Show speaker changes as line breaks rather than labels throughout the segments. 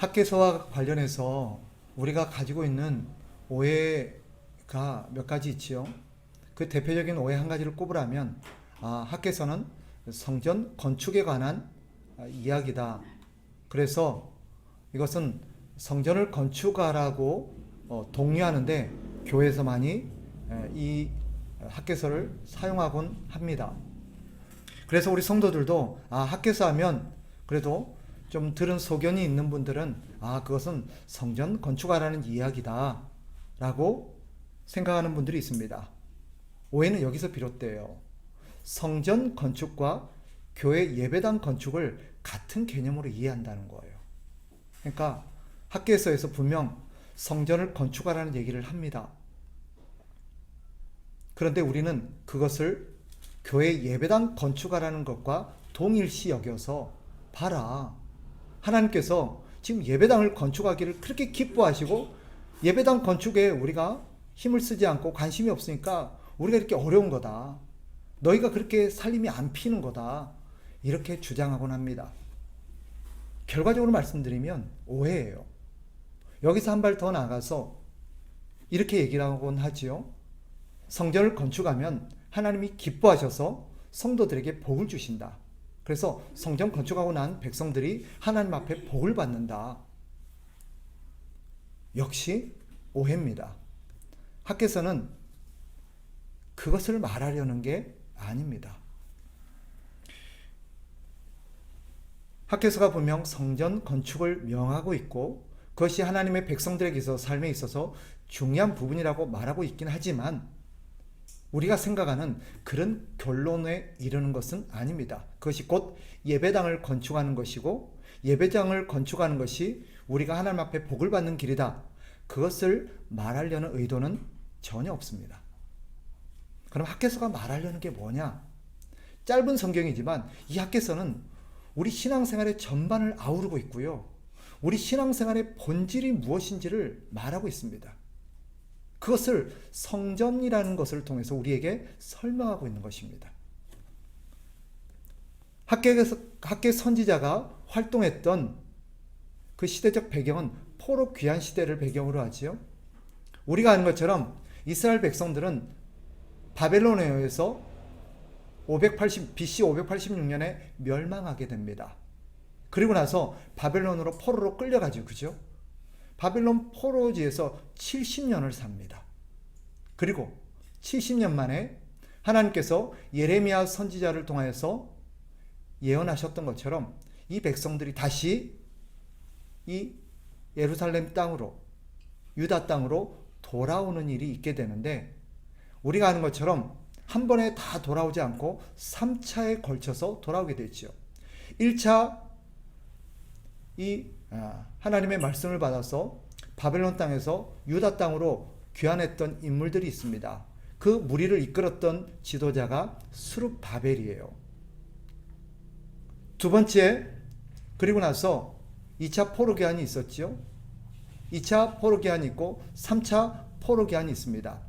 학개서와 관련해서 우리가 가지고 있는 오해가 몇 가지 있지요. 그 대표적인 오해 한 가지를 꼽으라면, 학개서는 성전 건축에 관한 이야기다. 그래서 이것은 성전을 건축하라고 독려하는데 교회에서 많이 이 학개서를 사용하곤 합니다. 그래서 우리 성도들도 학개서 하면 그래도 좀 들은 소견이 있는 분들은 그것은 성전 건축하라는 이야기다 라고 생각하는 분들이 있습니다. 오해는 여기서 비롯돼요. 성전 건축과 교회 예배당 건축을 같은 개념으로 이해한다는 거예요. 그러니까 학개서에서 분명 성전을 건축하라는 얘기를 합니다. 그런데 우리는 그것을 교회 예배당 건축하라는 것과 동일시 여겨서 봐라, 하나님께서 지금 예배당을 건축하기를 그렇게 기뻐하시고 예배당 건축에 우리가 힘을 쓰지 않고 관심이 없으니까 우리가 이렇게 어려운 거다, 너희가 그렇게 살림이 안 피는 거다, 이렇게 주장하곤 합니다. 결과적으로 말씀드리면 오해예요. 여기서 한 발 더 나가서 이렇게 얘기를 하곤 하지요. 성전을 건축하면 하나님이 기뻐하셔서 성도들에게 복을 주신다. 그래서 성전 건축하고 난 백성들이 하나님 앞에 복을 받는다. 역시 오해입니다. 학개서는 그것을 말하려는 게 아닙니다. 학개서가 분명 성전 건축을 명하고 있고 그것이 하나님의 백성들에게서 삶에 있어서 중요한 부분이라고 말하고 있긴 하지만 우리가 생각하는 그런 결론에 이르는 것은 아닙니다. 그것이 곧 예배당을 건축하는 것이고 예배당을 건축하는 것이 우리가 하나님 앞에 복을 받는 길이다, 그것을 말하려는 의도는 전혀 없습니다. 그럼 학개서가 말하려는 게 뭐냐? 짧은 성경이지만 이 학개서는 우리 신앙생활의 전반을 아우르고 있고요, 우리 신앙생활의 본질이 무엇인지를 말하고 있습니다. 그것을 성전이라는 것을 통해서 우리에게 설명하고 있는 것입니다. 학개 선지자가 활동했던 그 시대적 배경은 포로 귀환 시대를 배경으로 하지요. 우리가 아는 것처럼 이스라엘 백성들은 바벨론에 의해서 BC 586년에 멸망하게 됩니다. 그리고 나서 바벨론으로 포로로 끌려가죠. 그죠? 바벨론 포로지에서 70년을 삽니다. 그리고 70년 만에 하나님께서 예레미야 선지자를 통해서 예언하셨던 것처럼 이 백성들이 다시 이 예루살렘 땅으로, 유다 땅으로 돌아오는 일이 있게 되는데, 우리가 아는 것처럼 한 번에 다 돌아오지 않고 3차에 걸쳐서 돌아오게 되죠. 1차 하나님의 말씀을 받아서 바벨론 땅에서 유다 땅으로 귀환했던 인물들이 있습니다. 그 무리를 이끌었던 지도자가 스룹바벨이에요. 두 번째, 그리고 나서 2차 포로 귀환이 있었죠. 2차 포로 귀환이 있고 3차 포로 귀환이 있습니다.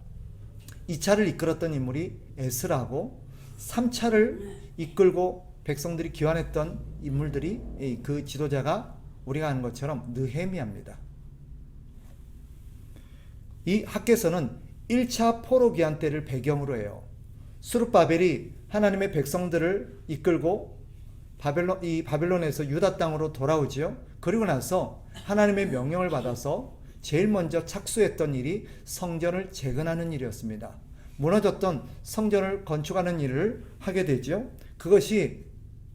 2차를 이끌었던 인물이 에스라고, 3차를 이끌고 백성들이 귀환했던 인물들이, 그 지도자가 우리가 아는 것처럼 느헤미야입니다. 이 학개서는 1차 포로 귀환 때를 배경으로 해요. 스룹바벨이 하나님의 백성들을 이끌고 바벨론에서 유다 땅으로 돌아오지요. 그리고 나서 하나님의 명령을 받아서 제일 먼저 착수했던 일이 성전을 재건하는 일이었습니다. 무너졌던 성전을 건축하는 일을 하게 되죠. 그것이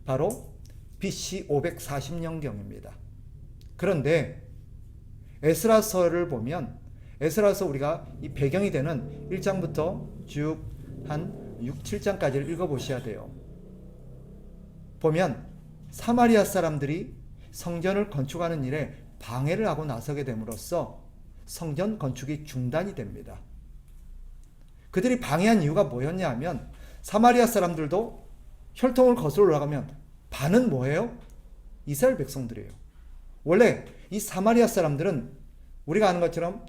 바로 BC 540년경입니다. 그런데 에스라서를 보면, 에스라서 우리가 이 배경이 되는 1장부터 쭉 한 6, 7장까지를 읽어보셔야 돼요. 보면 사마리아 사람들이 성전을 건축하는 일에 방해를 하고 나서게 됨으로써 성전 건축이 중단이 됩니다. 그들이 방해한 이유가 뭐였냐 하면, 사마리아 사람들도 혈통을 거슬러 올라가면 반은 뭐예요? 이스라엘 백성들이에요. 원래 이 사마리아 사람들은 우리가 아는 것처럼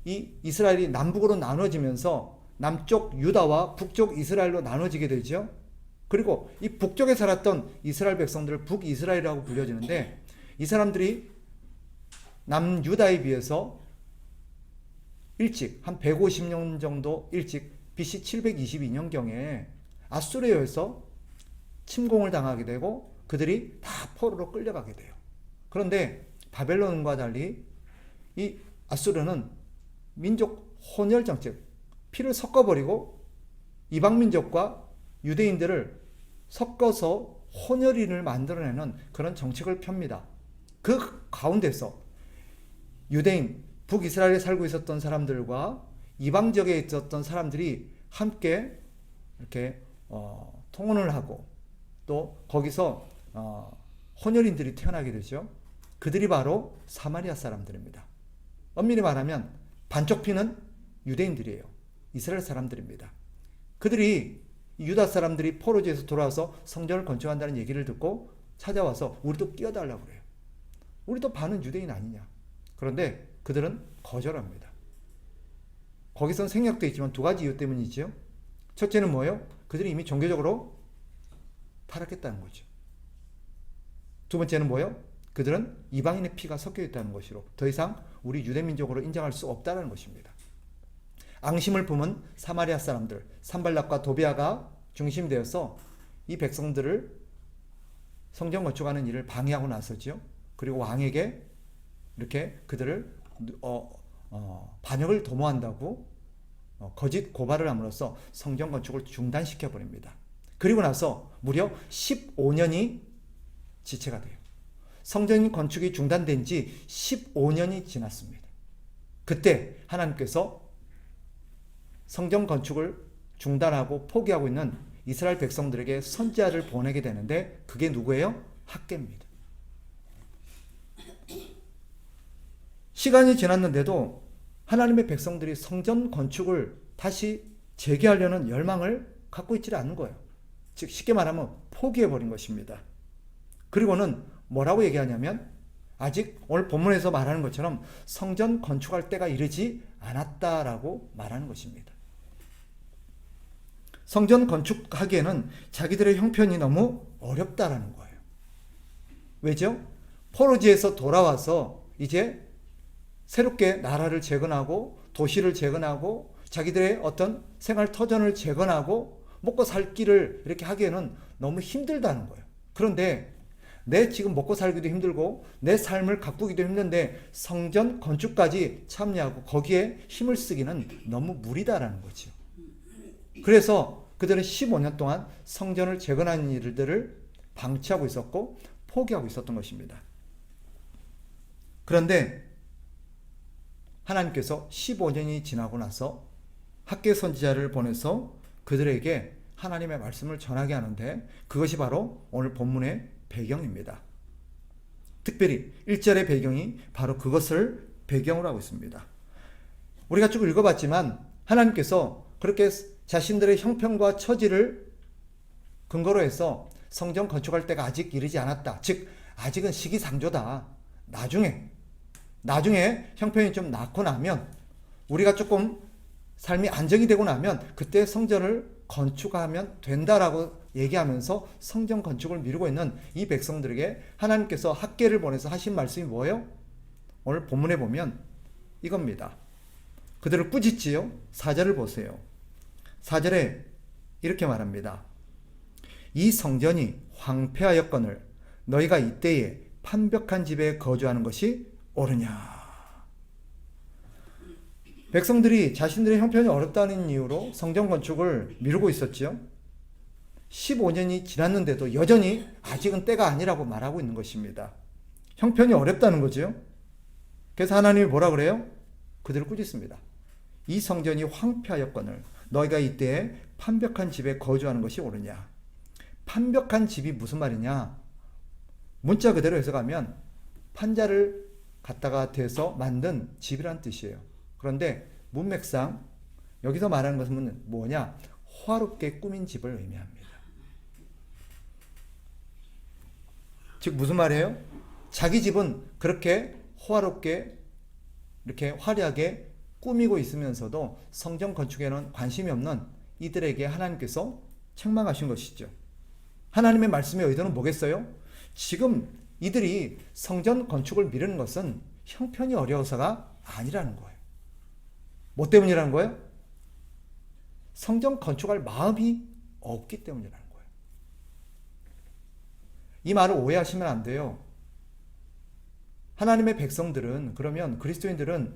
이 이스라엘이 남북으로 나눠지면서 남쪽 유다와 북쪽 이스라엘로 나눠지게 되죠. 그리고 이 북쪽에 살았던 이스라엘 백성들을 북이스라엘이라고 불려지는데, 이 사람들이 남유다에 비해서 일찍 한 150년 정도 일찍 BC 722년경에 아수르에서 침공을 당하게 되고 그들이 다 포로로 끌려가게 돼요. 그런데 바벨론과 달리 이 아수르는 민족 혼혈 정책, 피를 섞어버리고 이방 민족과 유대인들을 섞어서 혼혈인을 만들어내는 그런 정책을 펴니다. 그 가운데서 유대인, 북이스라엘에 살고 있었던 사람들과 이방 지역에 있었던 사람들이 함께 이렇게 통혼을 하고 또 거기서 혼혈인들이 태어나게 되죠. 그들이 바로 사마리아 사람들입니다. 엄밀히 말하면 반쪽 피는 유대인들이에요. 이스라엘 사람들입니다. 그들이 유다 사람들이 포로지에서 돌아와서 성전을 건축한다는 얘기를 듣고 찾아와서 우리도 끼워달라고 그래요. 우리도 반은 유대인 아니냐. 그런데 그들은 거절합니다. 거기선 생략되어 있지만 두 가지 이유 때문이죠. 첫째는 뭐예요? 그들이 이미 종교적으로 타락했다는 거죠. 두 번째는 뭐예요? 그들은 이방인의 피가 섞여 있다는 것으로 더 이상 우리 유대민족으로 인정할 수 없다는 것입니다. 앙심을 품은 사마리아 사람들, 산발락과 도비아가 중심이 되어서 이 백성들을 성전 건축하는 일을 방해하고 나서죠. 그리고 왕에게 이렇게 그들을 반역을 도모한다고 거짓 고발을 함으로써 성전 건축을 중단시켜 버립니다. 그리고 나서 무려 15년이 지체가 돼요. 성전 건축이 중단된 지 15년이 지났습니다. 그때 하나님께서 성전 건축을 중단하고 포기하고 있는 이스라엘 백성들에게 선지자를 보내게 되는데 그게 누구예요? 학개입니다. 시간이 지났는데도 하나님의 백성들이 성전 건축을 다시 재개하려는 열망을 갖고 있지 않는 거예요. 즉 쉽게 말하면 포기해버린 것입니다. 그리고는 뭐라고 얘기하냐면 아직 오늘 본문에서 말하는 것처럼 성전 건축할 때가 이르지 않았다라고 말하는 것입니다. 성전 건축하기에는 자기들의 형편이 너무 어렵다라는 거예요. 왜죠? 포로지에서 돌아와서 이제 새롭게 나라를 재건하고 도시를 재건하고 자기들의 어떤 생활 터전을 재건하고 먹고 살 길을 이렇게 하기에는 너무 힘들다는 거예요. 그런데 내 지금 먹고 살기도 힘들고 내 삶을 가꾸기도 힘든데 성전 건축까지 참여하고 거기에 힘을 쓰기는 너무 무리다라는 거죠. 그래서 그들은 15년 동안 성전을 재건하는 일들을 방치하고 있었고 포기하고 있었던 것입니다. 그런데 하나님께서 15년이 지나고 나서 학개 선지자를 보내서 그들에게 하나님의 말씀을 전하게 하는데 그것이 바로 오늘 본문의 배경입니다. 특별히 1절의 배경이 바로 그것을 배경으로 하고 있습니다. 우리가 쭉 읽어봤지만 하나님께서 그렇게 자신들의 형편과 처지를 근거로 해서 성전 건축할 때가 아직 이르지 않았다. 즉 아직은 시기상조다. 나중에 형편이 좀 낫고 나면 우리가 조금 삶이 안정이 되고 나면 그때 성전을 건축하면 된다라고 얘기하면서 성전 건축을 미루고 있는 이 백성들에게 하나님께서 학개를 보내서 하신 말씀이 뭐예요? 오늘 본문에 보면 이겁니다. 그들을 꾸짖지요. 4절을 보세요. 4절에 이렇게 말합니다. 이 성전이 황폐하였거늘 너희가 이때에 판벽한 집에 거주하는 것이 옳으냐. 백성들이 자신들의 형편이 어렵다는 이유로 성전 건축을 미루고 있었죠. 15년이 지났는데도 여전히 아직은 때가 아니라고 말하고 있는 것입니다. 형편이 어렵다는 거죠. 그래서 하나님이 뭐라 그래요? 그들을 꾸짖습니다. 이 성전이 황폐하였거늘 너희가 이때에 판벽한 집에 거주하는 것이 옳으냐. 판벽한 집이 무슨 말이냐. 문자 그대로 해석하면 판자를 갖다가 대서 만든 집이란 뜻이에요. 그런데 문맥상 여기서 말하는 것은 뭐냐? 화롭게 꾸민 집을 의미합니다. 즉 무슨 말이에요? 자기 집은 그렇게 호화롭게 이렇게 화려하게 꾸미고 있으면서도 성전 건축에는 관심이 없는 이들에게 하나님께서 책망하신 것이죠. 하나님의 말씀의 의도는 뭐겠어요? 지금 이들이 성전 건축을 미루는 것은 형편이 어려워서가 아니라는 거예요. 뭐 때문이라는 거예요? 성전 건축할 마음이 없기 때문이라는 거예요. 이 말을 오해하시면 안 돼요. 하나님의 백성들은, 그러면 그리스도인들은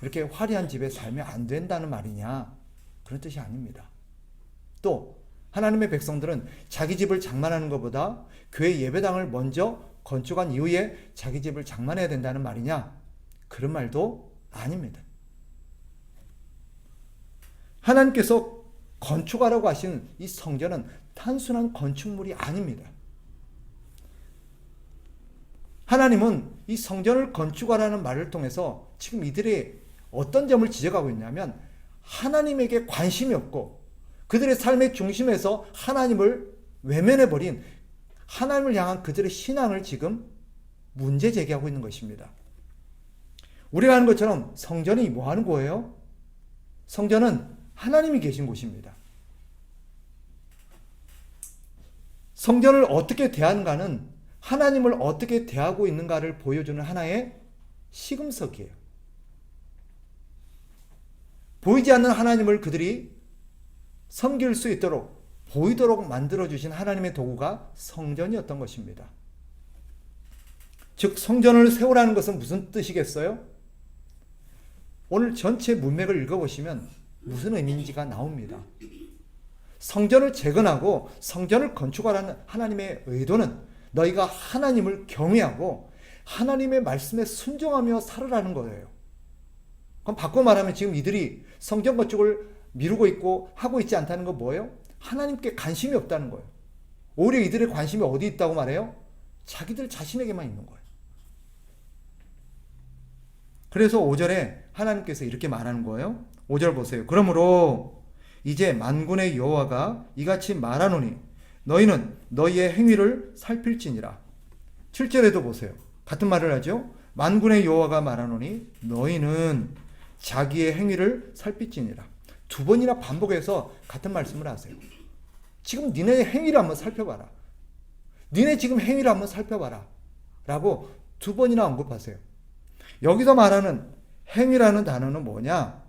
이렇게 화려한 집에 살면 안 된다는 말이냐? 그런 뜻이 아닙니다. 또 하나님의 백성들은 자기 집을 장만하는 것보다 교회 예배당을 먼저 건축한 이후에 자기 집을 장만해야 된다는 말이냐? 그런 말도 아닙니다. 하나님께서 건축하라고 하신 이 성전은 단순한 건축물이 아닙니다. 하나님은 이 성전을 건축하라는 말을 통해서 지금 이들이 어떤 점을 지적하고 있냐면, 하나님에게 관심이 없고 그들의 삶의 중심에서 하나님을 외면해버린, 하나님을 향한 그들의 신앙을 지금 문제 제기하고 있는 것입니다. 우리가 아는 것처럼 성전이 뭐 하는 거예요? 성전은 하나님이 계신 곳입니다. 성전을 어떻게 대하는가는 하나님을 어떻게 대하고 있는가를 보여주는 하나의 시금석이에요. 보이지 않는 하나님을 그들이 섬길 수 있도록, 보이도록 만들어주신 하나님의 도구가 성전이었던 것입니다. 즉, 성전을 세우라는 것은 무슨 뜻이겠어요? 오늘 전체 문맥을 읽어보시면 무슨 의미인지가 나옵니다. 성전을 재건하고 성전을 건축하라는 하나님의 의도는 너희가 하나님을 경외하고 하나님의 말씀에 순종하며 살으라는 거예요. 그럼 바꿔 말하면 지금 이들이 성전 건축을 미루고 있고 하고 있지 않다는 건 뭐예요? 하나님께 관심이 없다는 거예요. 오히려 이들의 관심이 어디 있다고 말해요? 자기들 자신에게만 있는 거예요. 그래서 5절에 하나님께서 이렇게 말하는 거예요. 5절 보세요. 그러므로 이제 만군의 여호와가 이같이 말하노니 너희는 너희의 행위를 살필지니라. 7절에도 보세요. 같은 말을 하죠. 만군의 여호와가 말하노니 너희는 자기의 행위를 살필지니라. 두 번이나 반복해서 같은 말씀을 하세요. 지금 니네 행위를 한번 살펴봐라. 니네 지금 행위를 한번 살펴봐라. 라고 두 번이나 언급하세요. 여기서 말하는 행위라는 단어는 뭐냐?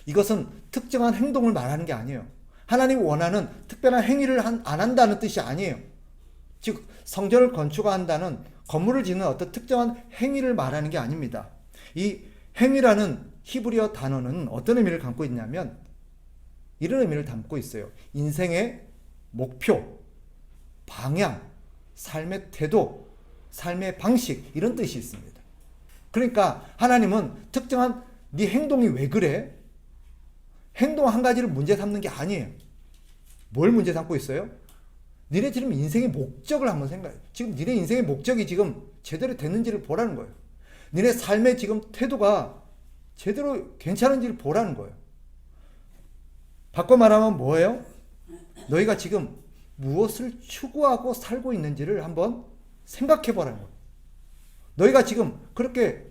이것은 특정한 행동을 말하는 게 아니에요. 하나님이 원하는 특별한 행위를 안 한다는 뜻이 아니에요. 즉, 성전을 건축한다는, 건물을 짓는 어떤 특정한 행위를 말하는 게 아닙니다. 이 행위라는 히브리어 단어는 어떤 의미를 담고 있냐면 이런 의미를 담고 있어요. 인생의 목표, 방향, 삶의 태도, 삶의 방식, 이런 뜻이 있습니다. 그러니까 하나님은 특정한 네 행동이 왜 그래? 행동 한 가지를 문제 삼는 게 아니에요. 뭘 문제 삼고 있어요? 니네 지금 인생의 목적을 한번 생각해. 지금 니네 인생의 목적이 지금 제대로 됐는지를 보라는 거예요. 니네 삶의 지금 태도가 제대로 괜찮은지를 보라는 거예요. 바꿔 말하면 뭐예요? 너희가 지금 무엇을 추구하고 살고 있는지를 한번 생각해 보라는 거예요. 너희가 지금 그렇게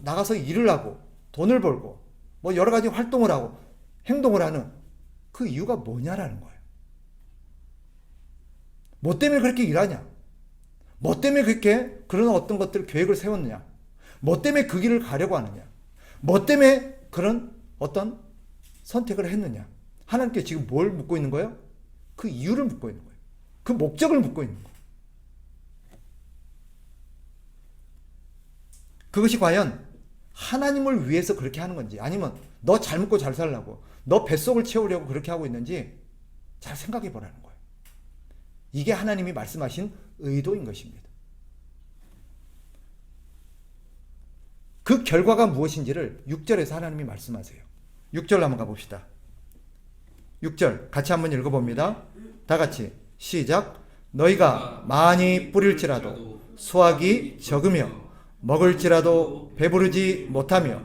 나가서 일을 하고 돈을 벌고 뭐 여러 가지 활동을 하고 행동을 하는 그 이유가 뭐냐라는 거예요. 뭐 때문에 그렇게 일하냐? 뭐 때문에 그렇게 그런 어떤 것들 계획을 세웠느냐? 뭐 때문에 그 길을 가려고 하느냐? 뭐 때문에 그런 어떤 선택을 했느냐? 하나님께 지금 뭘 묻고 있는 거예요? 그 이유를 묻고 있는 거예요. 그 목적을 묻고 있는 거예요. 그것이 과연 하나님을 위해서 그렇게 하는 건지, 아니면 너 잘 먹고 잘 살라고, 너 뱃속을 채우려고 그렇게 하고 있는지 잘 생각해 보라는 거예요. 이게 하나님이 말씀하신 의도인 것입니다. 그 결과가 무엇인지를 6절에서 하나님이 말씀하세요. 6절 한번 가봅시다. 6절 같이 한번 읽어봅니다. 다 같이 시작. 너희가 많이 뿌릴지라도 수확이 적으며 먹을지라도 배부르지 못하며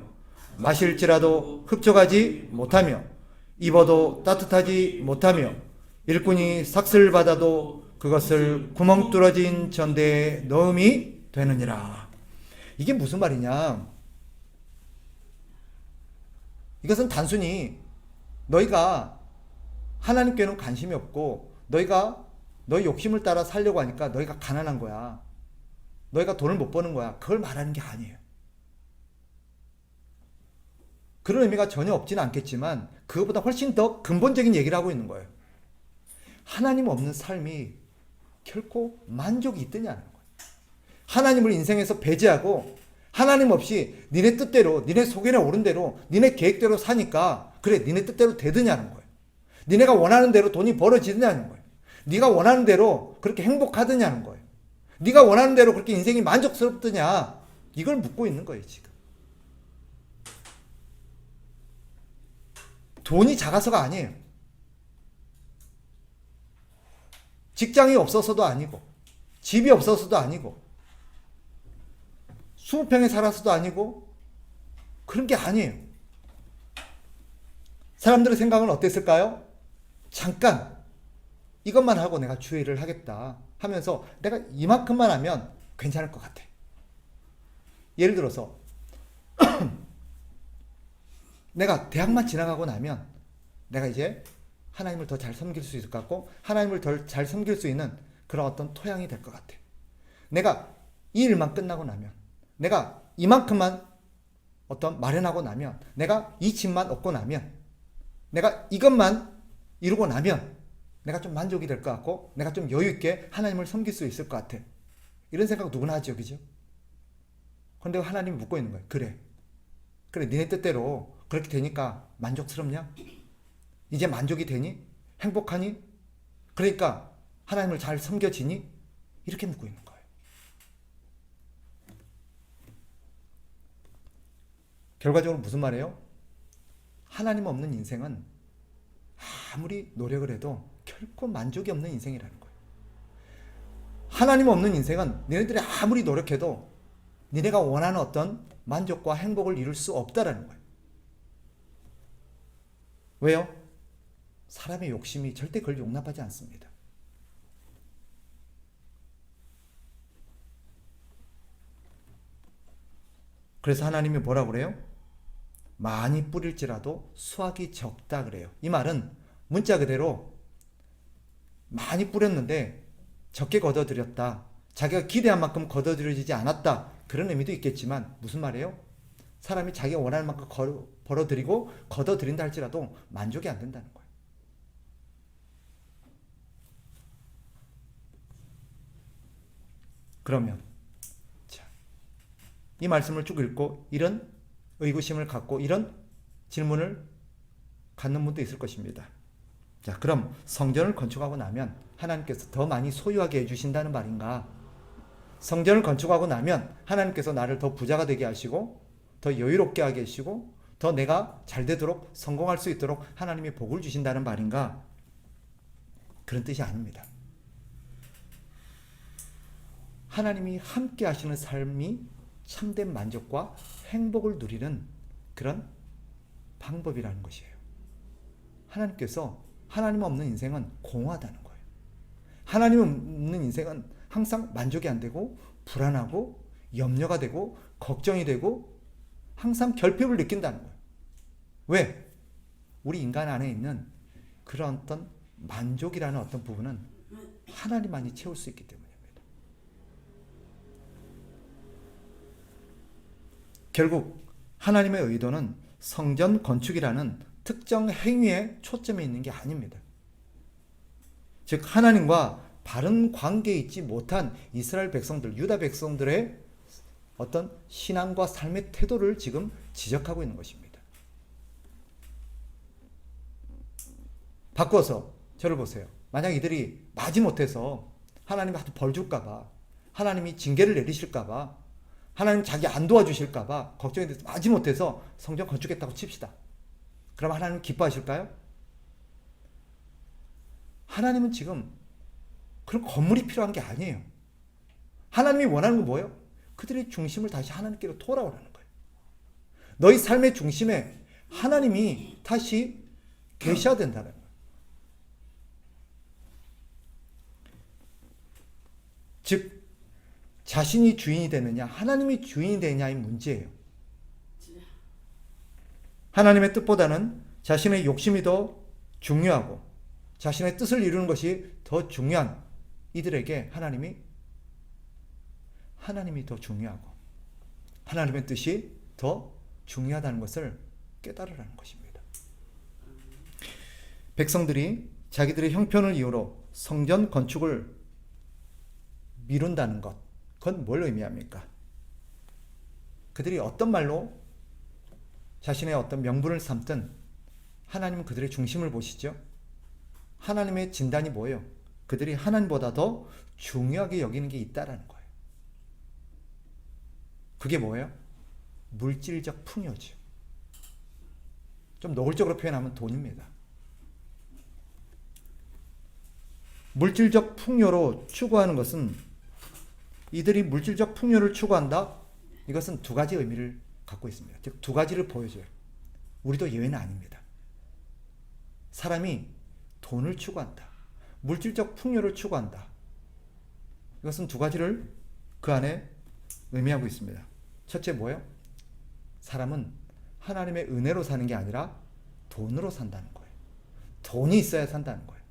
마실지라도 흡족하지 못하며 입어도 따뜻하지 못하며 일꾼이 삭슬 받아도 그것을 구멍 뚫어진 전대에 넣음이 되느니라. 이게 무슨 말이냐? 이것은 단순히 너희가 하나님께는 관심이 없고 너희가 너희 욕심을 따라 살려고 하니까 너희가 가난한 거야. 너희가 돈을 못 버는 거야. 그걸 말하는 게 아니에요. 그런 의미가 전혀 없지는 않겠지만 그것보다 훨씬 더 근본적인 얘기를 하고 있는 거예요. 하나님 없는 삶이 결코 만족이 있느냐는 거예요. 하나님을 인생에서 배제하고 하나님 없이 니네 뜻대로, 니네 속에나 오른 대로, 니네 계획대로 사니까 그래 니네 뜻대로 되느냐는 거예요. 니네가 원하는 대로 돈이 벌어지느냐는 거예요. 네가 원하는 대로 그렇게 행복하느냐는 거예요. 네가 원하는 대로 그렇게 인생이 만족스럽느냐, 이걸 묻고 있는 거예요. 지금 돈이 작아서가 아니에요. 직장이 없어서도 아니고 집이 없어서도 아니고 20평에 살아서도 아니고 그런 게 아니에요. 사람들의 생각은 어땠을까요? 잠깐 이것만 하고 내가 주의를 하겠다 하면서 내가 이만큼만 하면 괜찮을 것 같아. 예를 들어서 내가 대학만 지나가고 나면 내가 이제 하나님을 더 잘 섬길 수 있을 것 같고 하나님을 더 잘 섬길 수 있는 그런 어떤 토양이 될 것 같아. 내가 이 일만 끝나고 나면, 내가 이만큼만 어떤 마련하고 나면, 내가 이 집만 얻고 나면, 내가 이것만 이루고 나면 내가 좀 만족이 될 것 같고 내가 좀 여유 있게 하나님을 섬길 수 있을 것 같아. 이런 생각 누구나 하죠. 그죠? 그런데 하나님이 묻고 있는 거예요. 그래 니네 뜻대로 그렇게 되니까 만족스럽냐? 이제 만족이 되니? 행복하니? 그러니까 하나님을 잘 섬겨지니? 이렇게 묻고 있는 거예요. 결과적으로 무슨 말이에요? 하나님 없는 인생은 아무리 노력을 해도 결코 만족이 없는 인생이라는 거예요. 하나님 없는 인생은 너희들이 아무리 노력해도 너네가 원하는 어떤 만족과 행복을 이룰 수 없다라는 거예요. 왜요? 사람의 욕심이 절대 그걸 용납하지 않습니다. 그래서 하나님이 뭐라고 그래요? 많이 뿌릴지라도 수확이 적다 그래요. 이 말은 문자 그대로 많이 뿌렸는데 적게 거둬들였다, 자기가 기대한 만큼 거둬들여지지 않았다, 그런 의미도 있겠지만 무슨 말이에요? 사람이 자기가 원하는 만큼 벌어들이고 거둬들인다 할지라도 만족이 안 된다는 거예요. 그러면 자, 이 말씀을 쭉 읽고 이런 의구심을 갖고 이런 질문을 갖는 분도 있을 것입니다. 자, 그럼 성전을 건축하고 나면 하나님께서 더 많이 소유하게 해주신다는 말인가? 성전을 건축하고 나면 하나님께서 나를 더 부자가 되게 하시고 더 여유롭게 하게 하시고 더 내가 잘 되도록 성공할 수 있도록 하나님이 복을 주신다는 말인가? 그런 뜻이 아닙니다. 하나님이 함께 하시는 삶이 참된 만족과 행복을 누리는 그런 방법이라는 것이에요. 하나님께서 하나님 없는 인생은 공허하다는 거예요. 하나님 없는 인생은 항상 만족이 안 되고 불안하고 염려가 되고 걱정이 되고 항상 결핍을 느낀다는 거예요. 왜? 우리 인간 안에 있는 그런 어떤 만족이라는 어떤 부분은 하나님만이 채울 수 있기 때문입니다. 결국 하나님의 의도는 성전 건축이라는 특정 행위에 초점이 있는 게 아닙니다. 즉 하나님과 바른 관계에 있지 못한 이스라엘 백성들, 유다 백성들의 어떤 신앙과 삶의 태도를 지금 지적하고 있는 것입니다. 바꿔서 저를 보세요. 만약 이들이 마지못해서 하나님이 벌 줄까봐, 하나님이 징계를 내리실까봐, 하나님 자기 안 도와주실까봐 걱정이 돼서 마지못해서 성전 건축했다고 칩시다. 그럼 하나님 기뻐하실까요? 하나님은 지금 그런 건물이 필요한 게 아니에요. 하나님이 원하는 건 뭐예요? 그들의 중심을 다시 하나님께로 돌아오라는 거예요. 너희 삶의 중심에 하나님이 다시 계셔야 된다는 거예요. 즉 자신이 주인이 되느냐 하나님이 주인이 되느냐의 문제예요. 하나님의 뜻보다는 자신의 욕심이 더 중요하고 자신의 뜻을 이루는 것이 더 중요한 이들에게 하나님이 하나님이 더 중요하고 하나님의 뜻이 더 중요하다는 것을 깨달으라는 것입니다. 백성들이 자기들의 형편을 이유로 성전 건축을 미룬다는 것, 그건 뭘 의미합니까? 그들이 어떤 말로 자신의 어떤 명분을 삼든 하나님은 그들의 중심을 보시죠. 하나님의 진단이 뭐예요? 그들이 하나님보다 더 중요하게 여기는 게 있다라는 거예요. 그게 뭐예요? 물질적 풍요죠. 좀 노골적으로 표현하면 돈입니다. 물질적 풍요로 추구하는 것은, 이들이 물질적 풍요를 추구한다? 이것은 두 가지 의미를 갖고 있습니다. 즉, 두 가지를 보여줘요. 우리도 예외는 아닙니다. 사람이 돈을 추구한다, 물질적 풍요를 추구한다. 이것은 두 가지를 그 안에 의미하고 있습니다. 첫째 뭐예요? 사람은 하나님의 은혜로 사는 게 아니라 돈으로 산다는 거예요. 돈이 있어야 산다는 거예요.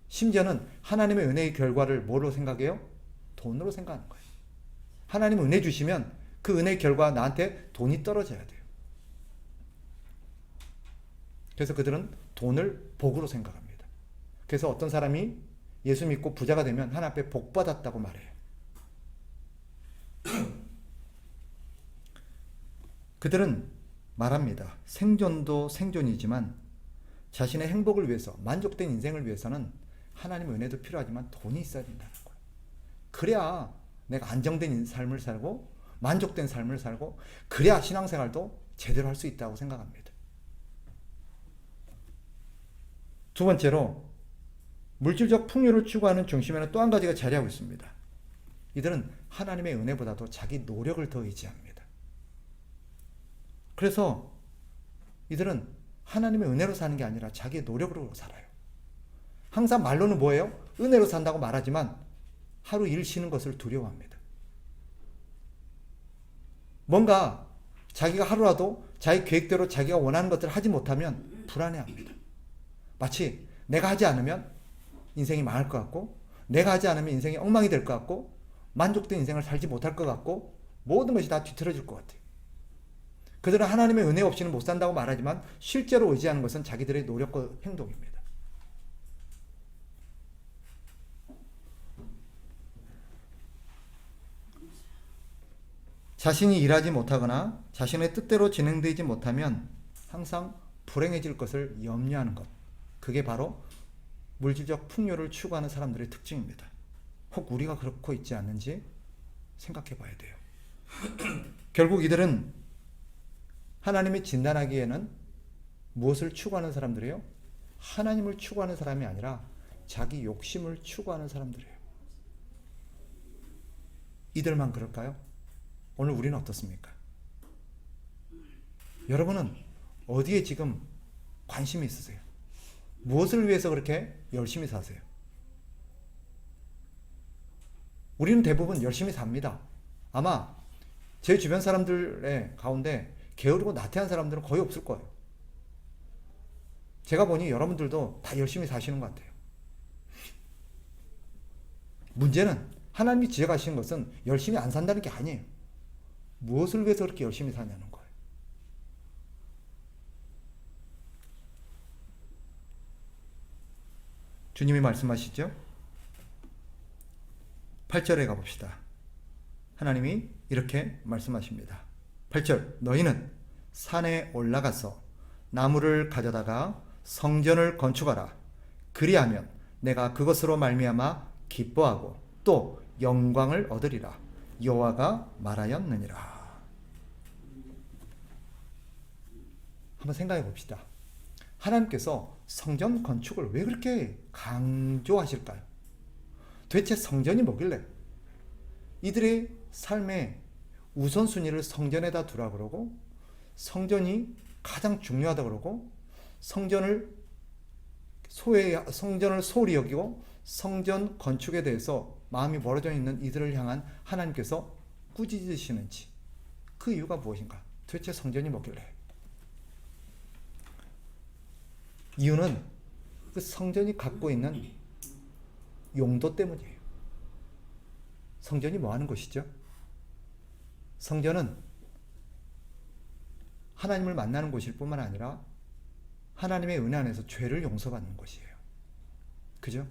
심지어는 하나님의 은혜의 결과를 뭐로 생각해요? 돈으로 생각하는 거예요. 하나님 은혜 주시면 그 은혜의 결과 나한테 돈이 떨어져야 돼요. 그래서 그들은 돈을 복으로 생각합니다. 그래서 어떤 사람이 예수 믿고 부자가 되면 하나님 앞에 복 받았다고 말해요. 그들은 말합니다. 생존도 생존이지만 자신의 행복을 위해서, 만족된 인생을 위해서는 하나님의 은혜도 필요하지만 돈이 있어야 된다는 거예요. 그래야 내가 안정된 삶을 살고 만족된 삶을 살고, 그래야 신앙생활도 제대로 할 수 있다고 생각합니다. 두 번째로, 물질적 풍요를 추구하는 중심에는 또 한 가지가 자리하고 있습니다. 이들은 하나님의 은혜보다도 자기 노력을 더 의지합니다. 그래서 이들은 하나님의 은혜로 사는 게 아니라 자기의 노력으로 살아요. 항상 말로는 뭐예요? 은혜로 산다고 말하지만 하루 일 쉬는 것을 두려워합니다. 뭔가 자기가 하루라도 자기 계획대로 자기가 원하는 것들을 하지 못하면 불안해합니다. 마치 내가 하지 않으면 인생이 망할 것 같고, 내가 하지 않으면 인생이 엉망이 될 것 같고, 만족된 인생을 살지 못할 것 같고, 모든 것이 다 뒤틀어질 것 같아요. 그들은 하나님의 은혜 없이는 못 산다고 말하지만 실제로 의지하는 것은 자기들의 노력과 행동입니다. 자신이 일하지 못하거나 자신의 뜻대로 진행되지 못하면 항상 불행해질 것을 염려하는 것, 그게 바로 물질적 풍요를 추구하는 사람들의 특징입니다. 혹 우리가 그렇고 있지 않는지 생각해 봐야 돼요. 결국 이들은 하나님이 진단하기에는 무엇을 추구하는 사람들이에요? 하나님을 추구하는 사람이 아니라 자기 욕심을 추구하는 사람들이에요. 이들만 그럴까요? 오늘 우리는 어떻습니까? 여러분은 어디에 지금 관심이 있으세요? 무엇을 위해서 그렇게 열심히 사세요? 우리는 대부분 열심히 삽니다. 아마 제 주변 사람들의 가운데 게으르고 나태한 사람들은 거의 없을 거예요. 제가 보니 여러분들도 다 열심히 사시는 것 같아요. 문제는 하나님이 지적하시는 것은 열심히 안 산다는 게 아니에요. 무엇을 위해서 그렇게 열심히 사냐는 거예요. 주님이 말씀하시죠? 8절에 가봅시다. 하나님이 이렇게 말씀하십니다. 8절, 너희는 산에 올라가서 나무를 가져다가 성전을 건축하라. 그리하면 내가 그것으로 말미암아 기뻐하고 또 영광을 얻으리라. 여호와가 말하였느니라. 한번 생각해 봅시다. 하나님께서 성전 건축을 왜 그렇게 강조하실까요? 도대체 성전이 뭐길래 이들의 삶의 우선순위를 성전에다 두라 그러고, 성전이 가장 중요하다 그러고, 성전을 소홀히 여기고 성전 건축에 대해서 마음이 멀어져 있는 이들을 향한 하나님께서 꾸짖으시는지, 그 이유가 무엇인가? 도대체 성전이 뭐길래? 이유는 그 성전이 갖고 있는 용도 때문이에요. 성전이 뭐 하는 곳이죠? 성전은 하나님을 만나는 곳일 뿐만 아니라 하나님의 은혜 안에서 죄를 용서받는 곳이에요. 그죠?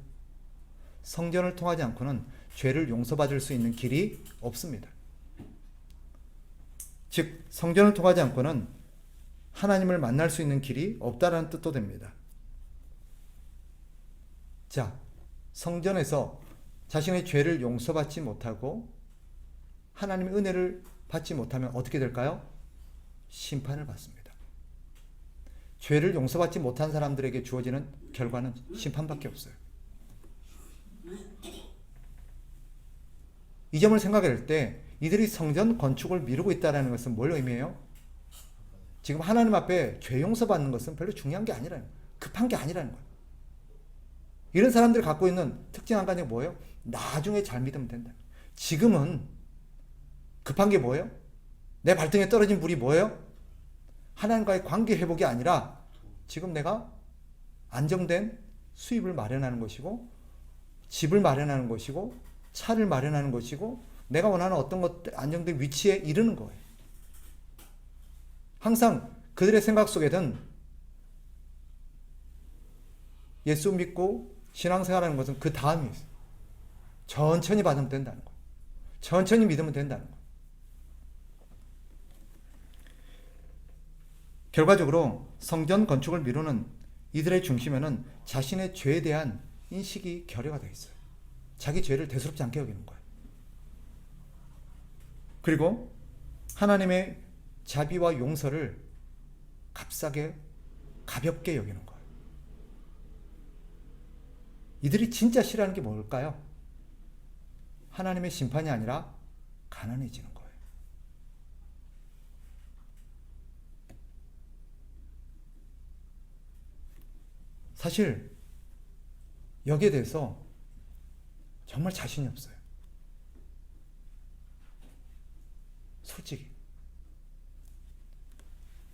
성전을 통하지 않고는 죄를 용서받을 수 있는 길이 없습니다. 즉, 성전을 통하지 않고는 하나님을 만날 수 있는 길이 없다라는 뜻도 됩니다. 자, 성전에서 자신의 죄를 용서받지 못하고 하나님의 은혜를 받지 못하면 어떻게 될까요? 심판을 받습니다. 죄를 용서받지 못한 사람들에게 주어지는 결과는 심판밖에 없어요. 이 점을 생각할 때 이들이 성전 건축을 미루고 있다는 것은 뭘 의미해요? 지금 하나님 앞에 죄 용서받는 것은 별로 중요한 게 아니라는 거예요. 급한 게 아니라는 거예요. 이런 사람들이 갖고 있는 특징 한 가지가 뭐예요? 나중에 잘 믿으면 된다. 지금은 급한 게 뭐예요? 내 발등에 떨어진 불이 뭐예요? 하나님과의 관계 회복이 아니라 지금 내가 안정된 수입을 마련하는 것이고, 집을 마련하는 것이고, 차를 마련하는 것이고, 내가 원하는 어떤 것 안정된 위치에 이르는 거예요. 항상 그들의 생각 속에는 예수 믿고 신앙생활하는 것은 그 다음이 있어요. 천천히 받으면 된다는 거예요. 천천히 믿으면 된다는 거예요. 결과적으로 성전 건축을 미루는 이들의 중심에는 자신의 죄에 대한 인식이 결여가 되어 있어요. 자기 죄를 대수롭지 않게 여기는 거예요. 그리고 하나님의 자비와 용서를 값싸게 가볍게 여기는 거예요. 이들이 진짜 싫어하는 게 뭘까요? 하나님의 심판이 아니라 가난해지는 거예요. 사실 여기에 대해서 정말 자신이 없어요. 솔직히.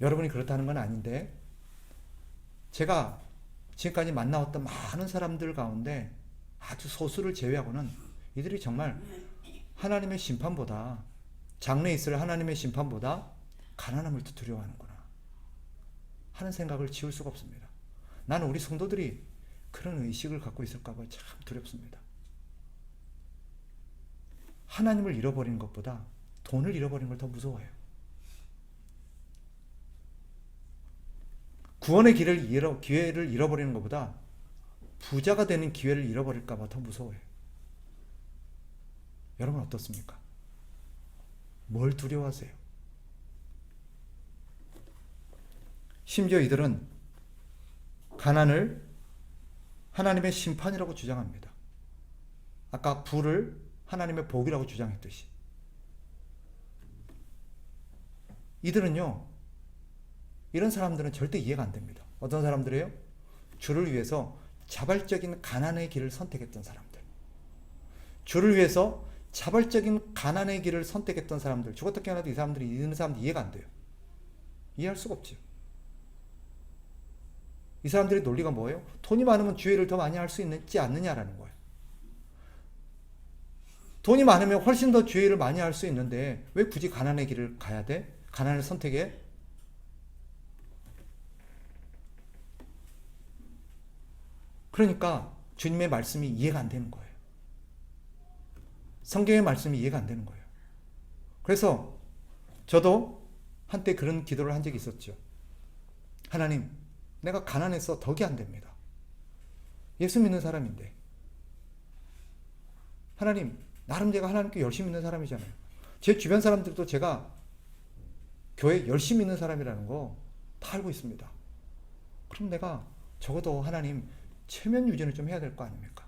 여러분이 그렇다는 건 아닌데, 제가 지금까지 만나왔던 많은 사람들 가운데 아주 소수를 제외하고는 이들이 정말 하나님의 심판보다, 장래에 있을 하나님의 심판보다 가난함을 더 두려워하는구나 하는 생각을 지울 수가 없습니다. 나는 우리 성도들이 그런 의식을 갖고 있을까 봐 참 두렵습니다. 하나님을 잃어버리는 것보다 돈을 잃어버리는 걸 더 무서워해요. 구원의 기회를 잃어버리는 것보다 부자가 되는 기회를 잃어버릴까 봐 더 무서워해요. 여러분 어떻습니까? 뭘 두려워하세요? 심지어 이들은 가난을 하나님의 심판이라고 주장합니다. 아까 부를 하나님의 복이라고 주장했듯이. 이들은요, 이런 사람들은 절대 이해가 안 됩니다. 어떤 사람들이에요? 주를 위해서 자발적인 가난의 길을 선택했던 사람들. 주를 위해서 자발적인 가난의 길을 선택했던 사람들. 죽었다 깨어나도 이 사람들이 이해가 안 돼요. 이해할 수가 없죠. 이 사람들의 논리가 뭐예요? 돈이 많으면 주의를 더 많이 할 수 있지 않느냐라는 거예요. 돈이 많으면 훨씬 더 주의를 많이 할 수 있는데 왜 굳이 가난의 길을 가야 돼? 가난을 선택해? 그러니까 주님의 말씀이 이해가 안 되는 거예요. 성경의 말씀이 이해가 안 되는 거예요. 그래서 저도 한때 그런 기도를 한 적이 있었죠. 하나님, 내가 가난해서 덕이 안 됩니다. 예수 믿는 사람인데. 하나님, 나름 제가 하나님께 열심히 믿는 사람이잖아요. 제 주변 사람들도 제가 교회 열심히 믿는 사람이라는 거 다 알고 있습니다. 그럼 내가 적어도 하나님 체면 유지는 좀 해야 될 거 아닙니까?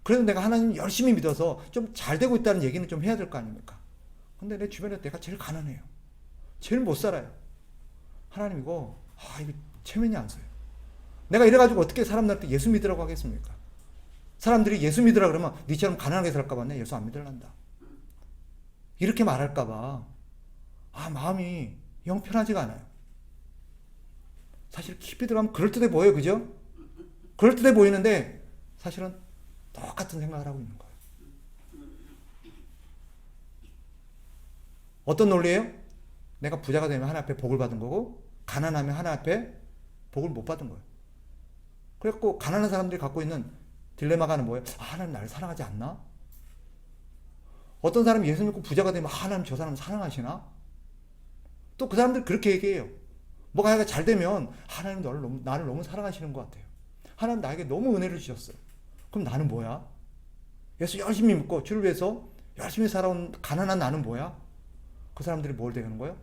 그래도 내가 하나님 열심히 믿어서 좀 잘 되고 있다는 얘기는 좀 해야 될 거 아닙니까? 근데 내 주변에 내가 제일 가난해요. 제일 못 살아요. 하나님 이거 체면이 안 서요. 내가 이래가지고 어떻게 사람들한테 예수 믿으라고 하겠습니까? 사람들이 예수 믿으라 그러면 니처럼 가난하게 살까봐 내 예수 안 믿으란다. 이렇게 말할까봐 마음이 영 편하지가 않아요. 사실 깊이 들어가면 그럴듯해 보여요. 그죠? 그럴듯해 보이는데 사실은 똑같은 생각을 하고 있는 거예요. 어떤 논리예요? 내가 부자가 되면 하나님 앞에 복을 받은 거고 가난하면 하나님 앞에 복을 못 받은 거예요. 그래갖고 가난한 사람들이 갖고 있는 딜레마가 뭐예요? 하나님 나를 사랑하지 않나? 어떤 사람이 예수 믿고 부자가 되면 하나님 저 사람 사랑하시나? 또 그 사람들 그렇게 얘기해요. 뭐가 잘 되면 하나님 나를 너무 사랑하시는 것 같아요. 하나님 나에게 너무 은혜를 주셨어요. 그럼 나는 뭐야? 예수 열심히 믿고 주를 위해서 열심히 살아온 가난한 나는 뭐야? 그 사람들이 뭘 되는 거예요?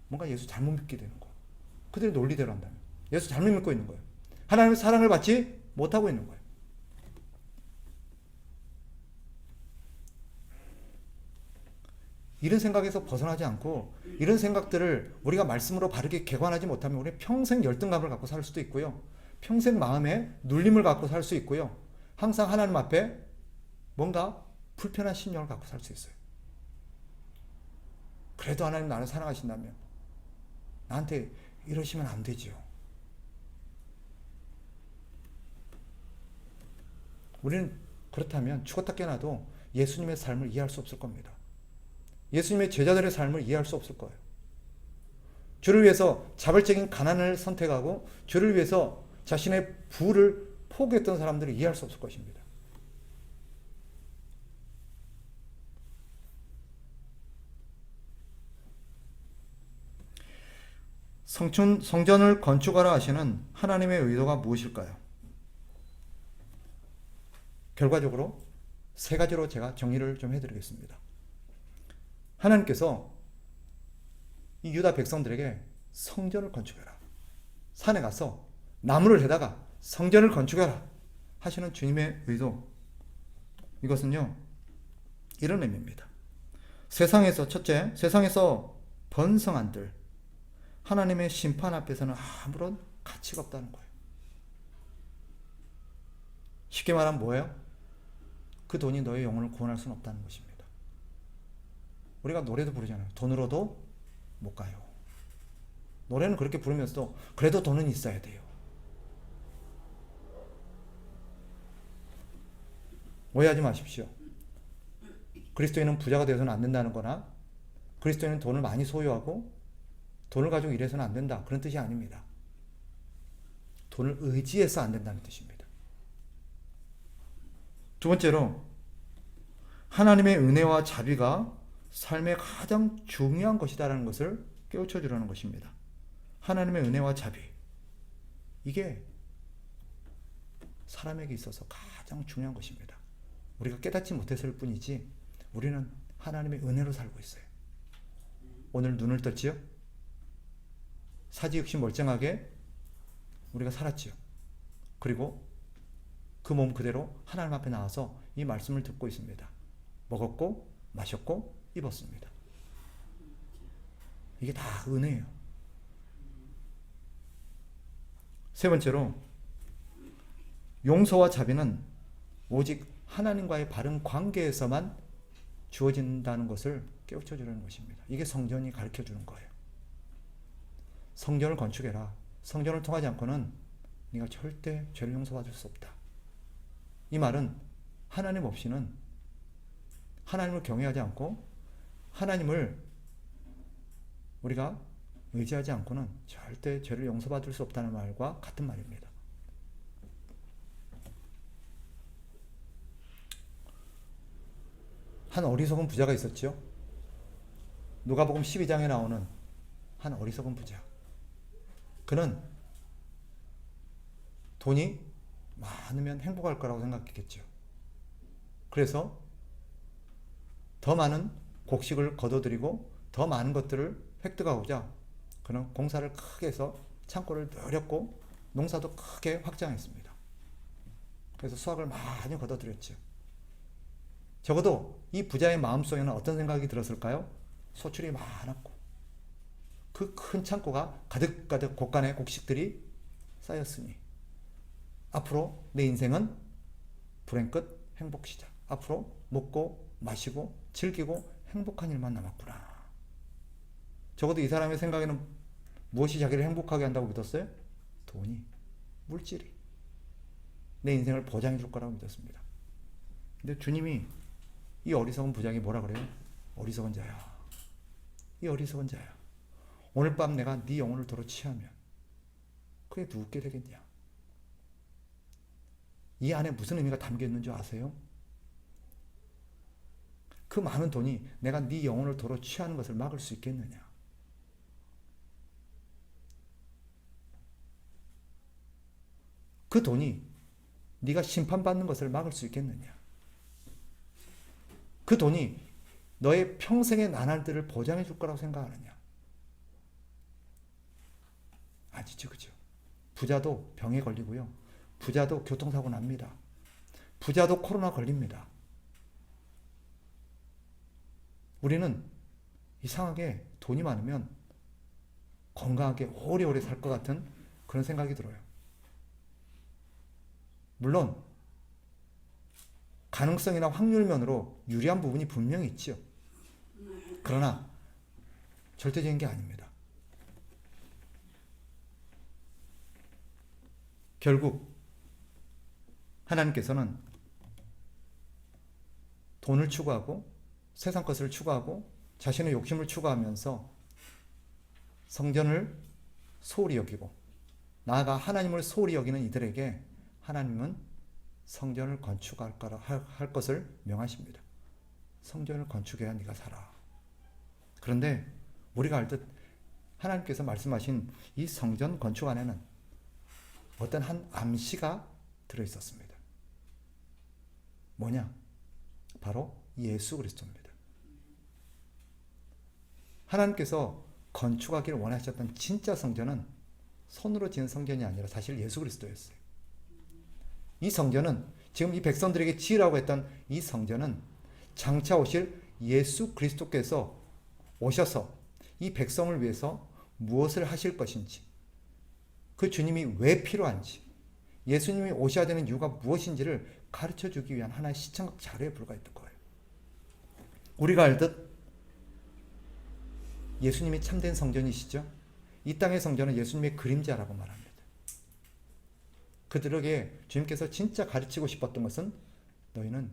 뭔가 예수 잘못 믿게 되는 거예요. 그들의 논리대로 한다면 예수 잘못 믿고 있는 거예요. 하나님의 사랑을 받지 못하고 있는 거예요. 이런 생각에서 벗어나지 않고 이런 생각들을 우리가 말씀으로 바르게 개관하지 못하면 우리는 평생 열등감을 갖고 살 수도 있고요. 평생 마음에 눌림을 갖고 살 수 있고요. 항상 하나님 앞에 뭔가 불편한 심령을 갖고 살 수 있어요. 그래도 하나님 나를 사랑하신다면 나한테 이러시면 안 되지요. 우리는 그렇다면 죽었다 깨어나도 예수님의 삶을 이해할 수 없을 겁니다. 예수님의 제자들의 삶을 이해할 수 없을 거예요. 주를 위해서 자발적인 가난을 선택하고 주를 위해서 자신의 부를 포기했던 사람들을 이해할 수 없을 것입니다. 성전을 건축하라 하시는 하나님의 의도가 무엇일까요? 결과적으로 세 가지로 제가 정리를 좀 해드리겠습니다. 하나님께서 이 유다 백성들에게 성전을 건축해라. 산에 가서 나무를 해다가 성전을 건축해라 하시는 주님의 의도. 이것은요, 이런 의미입니다. 첫째, 세상에서 번성한들 하나님의 심판 앞에서는 아무런 가치가 없다는 거예요. 쉽게 말하면 뭐예요? 그 돈이 너의 영혼을 구원할 수는 없다는 것입니다. 우리가 노래도 부르잖아요. 돈으로도 못 가요. 노래는 그렇게 부르면서도 그래도 돈은 있어야 돼요. 오해하지 마십시오. 그리스도인은 부자가 되어서는 안 된다는 거나 그리스도인은 돈을 많이 소유하고 돈을 가지고 일해서는 안 된다, 그런 뜻이 아닙니다. 돈을 의지해서 안 된다는 뜻입니다. 두 번째로 하나님의 은혜와 자비가 삶의 가장 중요한 것이다라는 것을 깨우쳐 주려는 것입니다. 하나님의 은혜와 자비, 이게 사람에게 있어서 가장 중요한 것입니다. 우리가 깨닫지 못했을 뿐이지 우리는 하나님의 은혜로 살고 있어요. 오늘 눈을 떴지요? 사지육신 멀쩡하게 우리가 살았지요. 그리고 그 몸 그대로 하나님 앞에 나와서 이 말씀을 듣고 있습니다. 먹었고 마셨고 입었습니다. 이게 다 은혜예요. 세 번째로 용서와 자비는 오직 하나님과의 바른 관계에서만 주어진다는 것을 깨우쳐 주는 것입니다. 이게 성전이 가르쳐 주는 거예요. 성전을 건축해라. 성전을 통하지 않고는 네가 절대 죄를 용서받을 수 없다. 이 말은 하나님 없이는, 하나님을 경외하지 않고 하나님을 우리가 의지하지 않고는 절대 죄를 용서받을 수 없다는 말과 같은 말입니다. 한 어리석은 부자가 있었죠. 누가복음 12장에 나오는 한 어리석은 부자. 그는 돈이 많으면 행복할 거라고 생각했겠죠. 그래서 더 많은 곡식을 거둬들이고 더 많은 것들을 획득하고자 그는 공사를 크게 해서 창고를 늘렸고 농사도 크게 확장했습니다. 그래서 수확을 많이 거둬들였죠. 적어도 이 부자의 마음속에는 어떤 생각이 들었을까요? 소출이 많았고 그 큰 창고가 가득가득 곡간의 곡식들이 쌓였으니 앞으로 내 인생은 불행 끝 행복 시작. 앞으로 먹고 마시고 즐기고 행복한 일만 남았구나. 적어도 이 사람의 생각에는 무엇이 자기를 행복하게 한다고 믿었어요? 돈이, 물질이 내 인생을 보장해 줄 거라고 믿었습니다. 근데 주님이 이 어리석은 부장이 뭐라 그래요? 어리석은 자야. 이 어리석은 자야. 오늘 밤 내가 네 영혼을 도로 취하면 그게 누구께 되겠냐? 이 안에 무슨 의미가 담겨 있는 줄 아세요? 그 많은 돈이 내가 네 영혼을 도로 취하는 것을 막을 수 있겠느냐? 그 돈이 네가 심판받는 것을 막을 수 있겠느냐? 그 돈이 너의 평생의 나날들을 보장해 줄 거라고 생각하느냐? 아니죠, 그죠? 부자도 병에 걸리고요. 부자도 교통사고 납니다. 부자도 코로나 걸립니다. 우리는 이상하게 돈이 많으면 건강하게 오래오래 살 것 같은 그런 생각이 들어요. 물론 가능성이나 확률면으로 유리한 부분이 분명히 있죠. 그러나 절대적인 게 아닙니다. 결국 하나님께서는 돈을 추구하고 세상 것을 추구하고 자신의 욕심을 추구하면서 성전을 소홀히 여기고 나아가 하나님을 소홀히 여기는 이들에게 하나님은 성전을 건축할 것을 명하십니다. 성전을 건축해야 네가 살아. 그런데 우리가 알듯 하나님께서 말씀하신 이 성전 건축 안에는 어떤 한 암시가 들어있었습니다. 뭐냐? 바로 예수 그리스도입니다. 하나님께서 건축하기를 원하셨던 진짜 성전은 손으로 지은 성전이 아니라 사실 예수 그리스도였어요. 이 성전은 지금 이 백성들에게 지으라고 했던 이 성전은 장차 오실 예수 그리스도께서 오셔서 이 백성을 위해서 무엇을 하실 것인지, 그 주님이 왜 필요한지, 예수님이 오셔야 되는 이유가 무엇인지를 가르쳐 주기 위한 하나의 시청각 자료에 불과했던 거예요. 우리가 알듯 예수님이 참된 성전이시죠. 이 땅의 성전은 예수님의 그림자라고 말합니다. 그들에게 주님께서 진짜 가르치고 싶었던 것은 너희는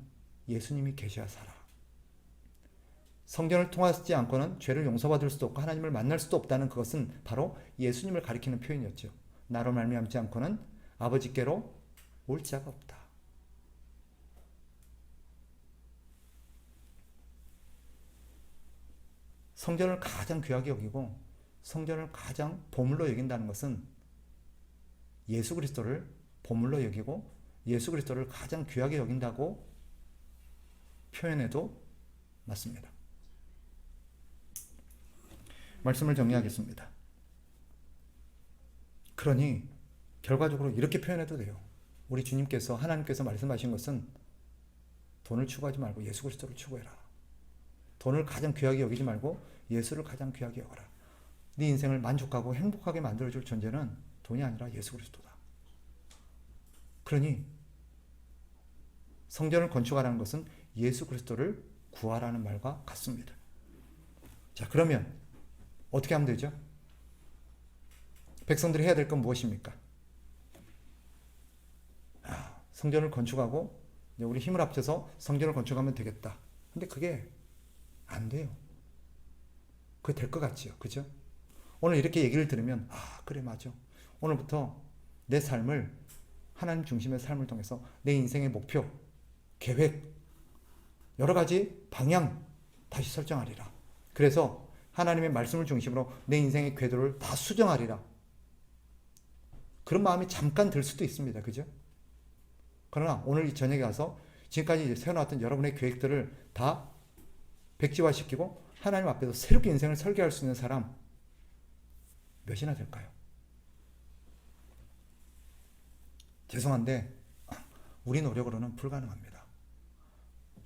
예수님이 계셔야 살아. 성전을 통하지 않고는 죄를 용서받을 수도 없고 하나님을 만날 수도 없다는 그것은 바로 예수님을 가리키는 표현이었죠. 나로 말미암지 않고는 아버지께로 올 자가 없다. 성전을 가장 귀하게 여기고 성전을 가장 보물로 여긴다는 것은 예수 그리스도를 보물로 여기고 예수 그리스도를 가장 귀하게 여긴다고 표현해도 맞습니다. 말씀을 정리하겠습니다. 그러니 결과적으로 이렇게 표현해도 돼요. 우리 주님께서 하나님께서 말씀하신 것은 돈을 추구하지 말고 예수 그리스도를 추구해라. 돈을 가장 귀하게 여기지 말고 예수를 가장 귀하게 여겨라. 네 인생을 만족하고 행복하게 만들어줄 존재는 돈이 아니라 예수 그리스도다. 그러니 성전을 건축하라는 것은 예수 그리스도를 구하라는 말과 같습니다. 자, 그러면 어떻게 하면 되죠? 백성들이 해야 될 건 무엇입니까? 성전을 건축하고 우리 힘을 합쳐서 성전을 건축하면 되겠다. 근데 그게 안 돼요. 그게 될 것 같지요. 그죠? 오늘 이렇게 얘기를 들으면 그래 맞아. 오늘부터 내 삶을 하나님 중심의 삶을 통해서 내 인생의 목표, 계획, 여러 가지 방향 다시 설정하리라. 그래서 하나님의 말씀을 중심으로 내 인생의 궤도를 다 수정하리라. 그런 마음이 잠깐 들 수도 있습니다. 그죠? 그러나 오늘 이 저녁에 가서 지금까지 세워놨던 여러분의 계획들을 다 백지화시키고 하나님 앞에서 새롭게 인생을 설계할 수 있는 사람 몇이나 될까요? 죄송한데 우리 노력으로는 불가능합니다.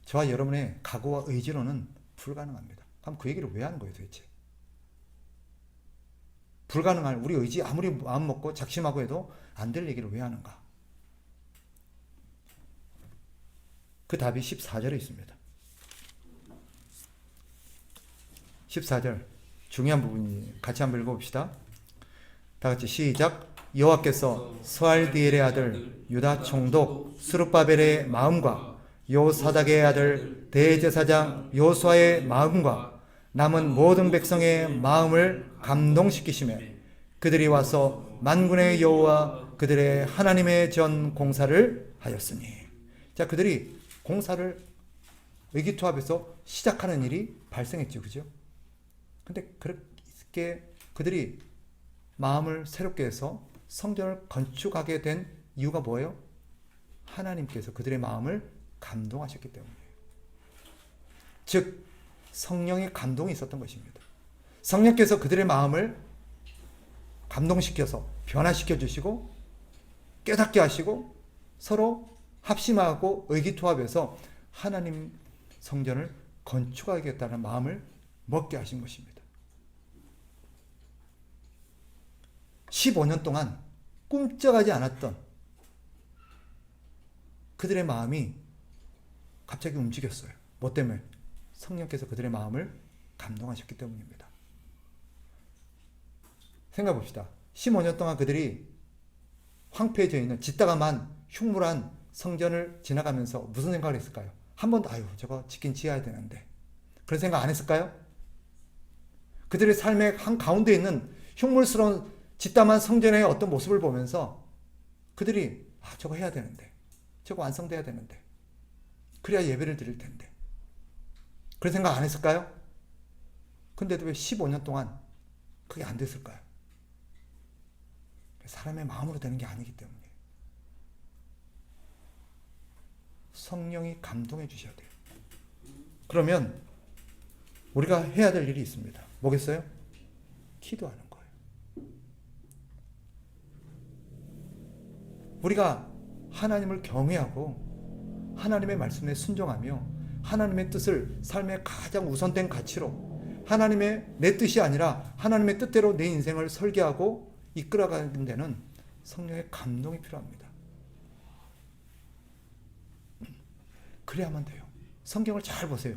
저와 여러분의 각오와 의지로는 불가능합니다. 그럼 그 얘기를 왜 하는 거예요 도대체? 불가능한 우리 의지 아무리 마음 먹고 작심하고 해도 안 될 얘기를 왜 하는가? 그 답이 14절에 있습니다. 14절 중요한 부분이 같이 한번 읽어봅시다. 다 같이 시작. 여호와께서 스알디엘의 아들 유다 총독 스룹바벨의 마음과 요사닥의 아들 대제사장 요수아의 마음과 남은 모든 백성의 마음을 감동시키시매 그들이 와서 만군의 여호와 그들의 하나님의 전 공사를 하였으니. 자, 그들이 공사를 의기투합해서 시작하는 일이 발생했죠. 그죠? 근데 그렇게 그들이 마음을 새롭게 해서 성전을 건축하게 된 이유가 뭐예요? 하나님께서 그들의 마음을 감동하셨기 때문이에요. 즉 성령의 감동이 있었던 것입니다. 성령께서 그들의 마음을 감동시켜서 변화시켜 주시고 깨닫게 하시고 서로 합심하고 의기투합해서 하나님 성전을 건축하겠다는 마음을 먹게 하신 것입니다. 15년 동안 꿈쩍하지 않았던 그들의 마음이 갑자기 움직였어요. 뭐 때문에? 성령께서 그들의 마음을 감동하셨기 때문입니다. 생각해 봅시다. 15년 동안 그들이 황폐해져 있는 짓다가만 흉물한 성전을 지나가면서 무슨 생각을 했을까요? 한 번도 아유 저거 짓긴 지어야 되는데 그런 생각 안 했을까요? 그들의 삶의 한가운데 있는 흉물스러운 짓다만 성전의 어떤 모습을 보면서 그들이 저거 해야 되는데 저거 완성돼야 되는데 그래야 예배를 드릴 텐데 그런 생각 안 했을까요? 근데도 왜 15년 동안 그게 안 됐을까요? 사람의 마음으로 되는 게 아니기 때문에 성령이 감동해 주셔야 돼요. 그러면 우리가 해야 될 일이 있습니다. 뭐겠어요? 기도하는 거예요. 우리가 하나님을 경외하고 하나님의 말씀에 순종하며 하나님의 뜻을 삶의 가장 우선된 가치로 하나님의 내 뜻이 아니라 하나님의 뜻대로 내 인생을 설계하고 이끌어가는 데는 성령의 감동이 필요합니다. 그래야만 돼요. 성경을 잘 보세요.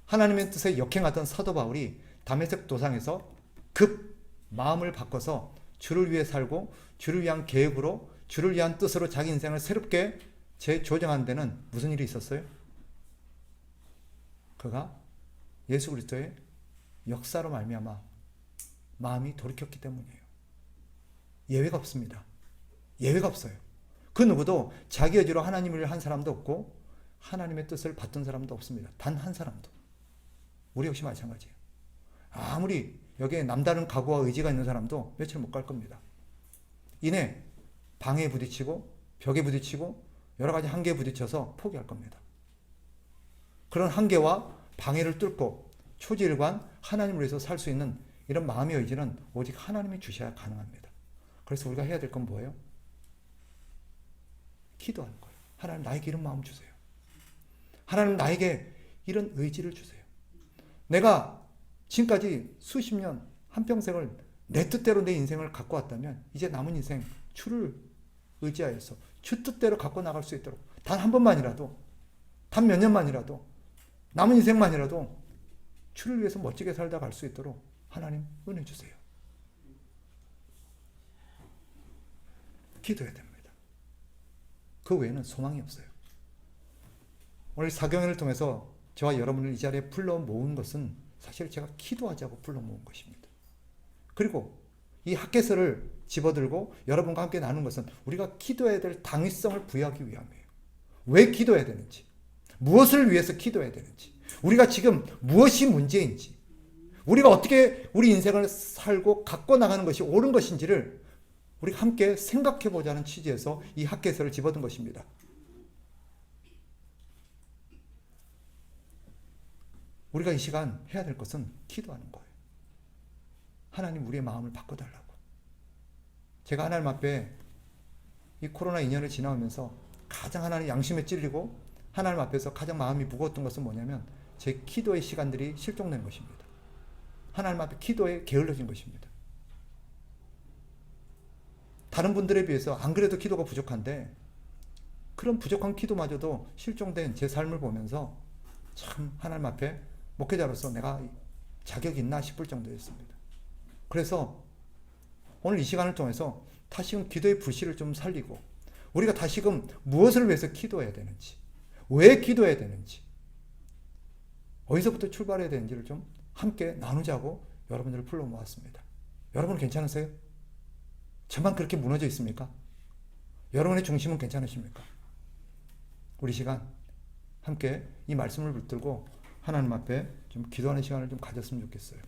하나님의 뜻에 역행하던 사도 바울이 다메섹 도상에서 급 마음을 바꿔서 주를 위해 살고 주를 위한 계획으로 주를 위한 뜻으로 자기 인생을 새롭게 재조정한 데는 무슨 일이 있었어요? 그가 예수 그리스도의 역사로 말미암아 마음이 돌이켰기 때문이에요. 예외가 없습니다. 예외가 없어요. 그 누구도 자기 의지로 하나님을 한 사람도 없고 하나님의 뜻을 받던 사람도 없습니다. 단 한 사람도. 우리 역시 마찬가지예요. 아무리 여기에 남다른 각오와 의지가 있는 사람도 며칠 못 갈 겁니다. 이내 방해에 부딪히고 벽에 부딪히고 여러 가지 한계에 부딪혀서 포기할 겁니다. 그런 한계와 방해를 뚫고 초지일관 하나님을 위해서 살 수 있는 이런 마음의 의지는 오직 하나님이 주셔야 가능합니다. 그래서 우리가 해야 될 건 뭐예요? 기도하는 거예요. 하나님 나에게 이런 마음 주세요. 하나님 나에게 이런 의지를 주세요. 내가 지금까지 수십 년 한평생을 내 뜻대로 내 인생을 갖고 왔다면 이제 남은 인생 주를 의지하여서 주 뜻대로 갖고 나갈 수 있도록 단 한 번만이라도 단 몇 년만이라도 남은 인생만이라도 주를 위해서 멋지게 살다 갈 수 있도록 하나님 은혜 주세요. 기도해야 됩니다. 그 외에는 소망이 없어요. 오늘 사경회를 통해서 저와 여러분을 이 자리에 불러 모은 것은 사실 제가 기도하자고 불러 모은 것입니다. 그리고 이 학개서를 집어들고 여러분과 함께 나눈 것은 우리가 기도해야 될 당위성을 부여하기 위함이에요. 왜 기도해야 되는지, 무엇을 위해서 기도해야 되는지, 우리가 지금 무엇이 문제인지, 우리가 어떻게 우리 인생을 살고 갖고 나가는 것이 옳은 것인지를 우리가 함께 생각해 보자는 취지에서 이 학개서를 집어든 것입니다. 우리가 이 시간 해야 될 것은 기도하는 거예요. 하나님 우리의 마음을 바꿔달라고. 제가 하나님 앞에 이 코로나 2년을 지나오면서 가장 하나님 양심에 찔리고 하나님 앞에서 가장 마음이 무거웠던 것은 뭐냐면 제 기도의 시간들이 실종된 것입니다. 하나님 앞에 기도에 게을러진 것입니다. 다른 분들에 비해서 안 그래도 기도가 부족한데 그런 부족한 기도마저도 실종된 제 삶을 보면서 참 하나님 앞에 목회자로서 내가 자격이 있나 싶을 정도였습니다. 그래서 오늘 이 시간을 통해서 다시금 기도의 불씨를 좀 살리고 우리가 다시금 무엇을 위해서 기도해야 되는지, 왜 기도해야 되는지, 어디서부터 출발해야 되는지를 좀 함께 나누자고 여러분들을 불러 모았습니다. 여러분 괜찮으세요? 저만 그렇게 무너져 있습니까? 여러분의 중심은 괜찮으십니까? 우리 시간 함께 이 말씀을 붙들고 하나님 앞에 좀 기도하는 시간을 좀 가졌으면 좋겠어요.